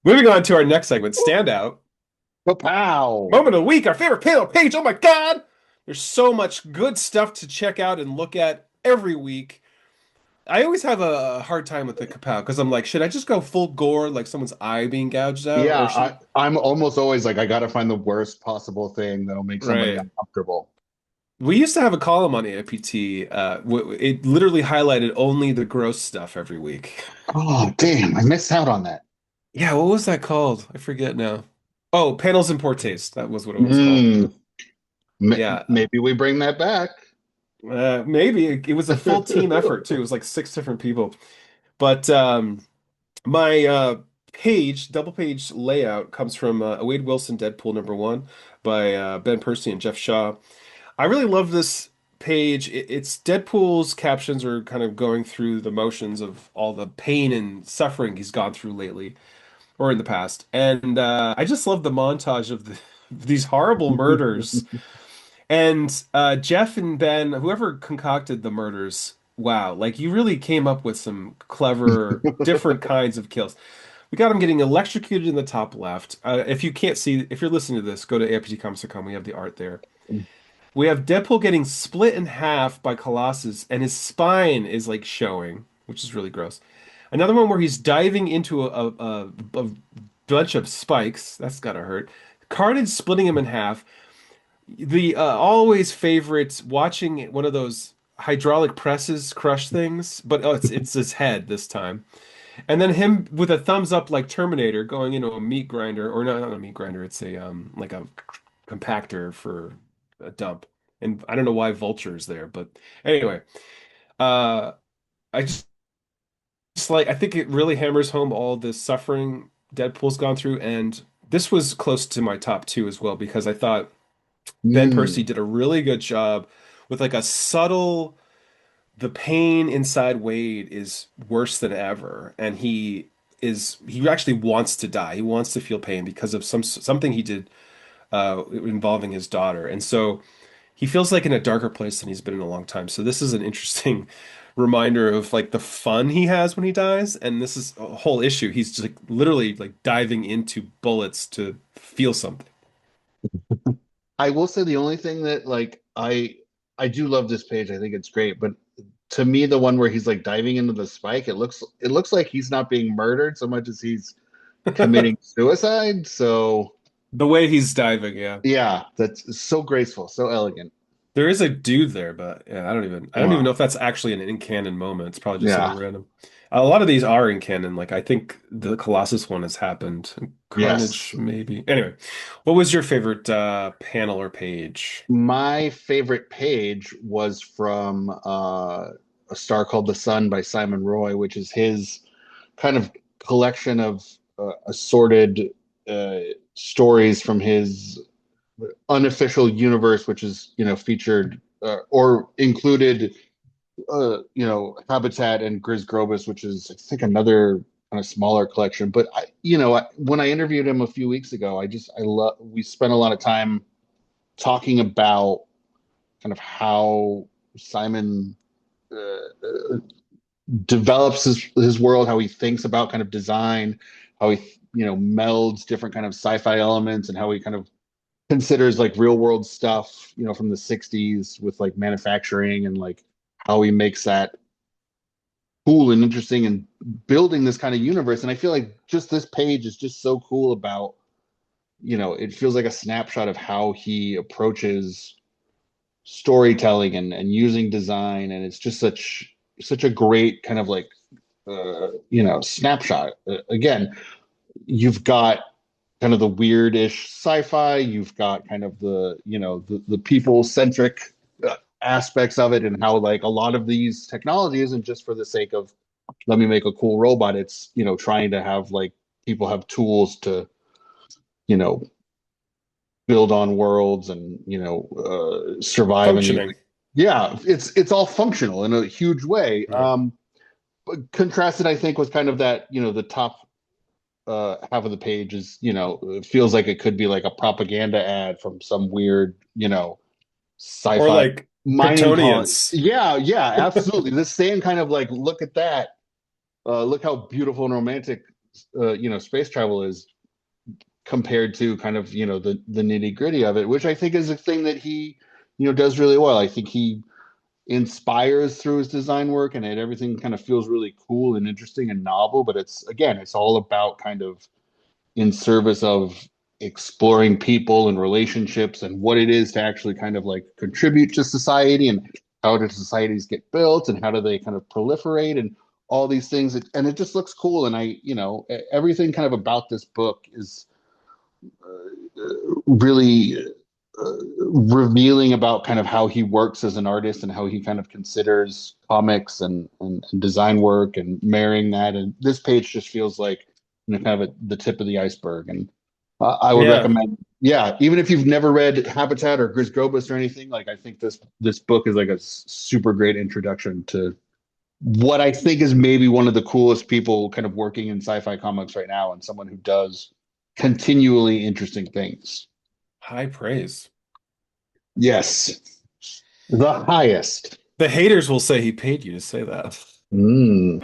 Moving on to our next segment, Standout. Pow! Moment of the week, our favorite panel page. Oh my God! There's so much good stuff to check out and look at every week. I always have a hard time with the kapow because I'm like, should I just go full gore, like someone's eye being gouged out, Yeah, or should I'm almost always like, I gotta find the worst possible thing that'll make somebody right? uncomfortable. We used to have a column on AIPT. It literally highlighted only the gross stuff every week. Oh, damn, I missed out on that. Yeah, what was that called? I forget now. Oh, Panels and Portraits. That was what it was called. Mm, Yeah, maybe we bring that back. maybe it was a full team effort too. It was like six different people. But my page, double page layout comes from Wade Wilson, Deadpool #1 by Ben Percy and Geoff Shaw. I really love this page. It's Deadpool's captions are kind of going through the motions of all the pain and suffering he's gone through lately or in the past. And I just love the montage of these horrible murders. And Jeff and Ben, whoever concocted the murders, wow, like you really came up with some clever, different kinds of kills. We got him getting electrocuted in the top left. If you can't see, if you're listening to this, go to AIPTcomics.com. We have the art there. We have Deadpool getting split in half by Colossus, and his spine is like showing, which is really gross. Another one where he's diving into a bunch of spikes. That's gotta hurt. Carnage splitting him in half. The always favorite watching one of those hydraulic presses crush things, but oh, it's his head this time. And then him with a thumbs up like Terminator going into a meat grinder, or not a meat grinder, it's a like a compactor for a dump. And I don't know why Vulture's there, but anyway, uh I just like I think it really hammers home all the suffering Deadpool's gone through, and this was close to my top two as well because I thought Ben Percy Mm. did a really good job with like a subtle the pain inside Wade is worse than ever, and he actually wants to die. He wants to feel pain because of something he did involving his daughter, and so he feels like in a darker place than he's been in a long time. So this is an interesting reminder of like the fun he has when he dies, and this is a whole issue. He's just like literally like diving into bullets to feel something. I will say the only thing that like I do love this page. I think it's great, but to me, the one where he's like diving into the spike, it looks like he's not being murdered so much as he's committing suicide. So The way he's diving, yeah. yeah, that's so graceful, so elegant. There is a dude there, but yeah, I don't even know Wow. if that's actually an in canon moment. It's probably just something Yeah. random. A lot of these are in canon. Like I think the Colossus one has happened. Carnage, Yes. maybe. Anyway, what was your favorite panel or page? My favorite page was from a star called The Sun by Simon Roy, which is his kind of collection of assorted uh, stories from his unofficial universe, which is, featured or included, Habitat and Grizz Grobus, which is, I think, another kind of smaller collection. But when I interviewed him a few weeks ago, I love, we spent a lot of time talking about kind of how Simon develops his world, how he thinks about kind of design, how he melds different kind of sci-fi elements, and how he kind of considers like real world stuff, from the 60s with like manufacturing and like how he makes that cool and interesting and building this kind of universe. And I feel like just this page is just so cool about, it feels like a snapshot of how he approaches storytelling and using design. And it's just such a great kind of like snapshot. Again, you've got kind of the weirdish sci-fi. You've got kind of the people centric aspects of it, and how like a lot of these technology isn't just for the sake of let me make a cool robot. It's trying to have like people have tools to you know build on worlds and survive and Functioning. yeah, it's all functional in a huge way. Yeah. But contrasted, I think, with kind of that the top half of the page is, it feels like it could be like a propaganda ad from some weird, Or sci-fi like mining colony. Kryptonians. Yeah, yeah, absolutely. This saying kind of like, look at that. Look how beautiful and romantic space travel is compared to kind of the nitty gritty of it, which I think is a thing that he does really well. I think he inspires through his design work, and everything kind of feels really cool and interesting and novel. But it's all about kind of in service of exploring people and relationships and what it is to actually kind of like contribute to society, and how do societies get built and how do they kind of proliferate and all these things. And it just looks cool. And everything kind of about this book is really revealing about kind of how he works as an artist and how he kind of considers comics and design work and marrying that. And this page just feels like kind of the tip of the iceberg. And I would Yeah. recommend, yeah, even if you've never read Habitat or Gris Grobus or anything, like I think this book is like a super great introduction to what I think is maybe one of the coolest people kind of working in sci-fi comics right now, and someone who does continually interesting things. High praise. Yes, the highest. The haters will say he paid you to say that. Mm.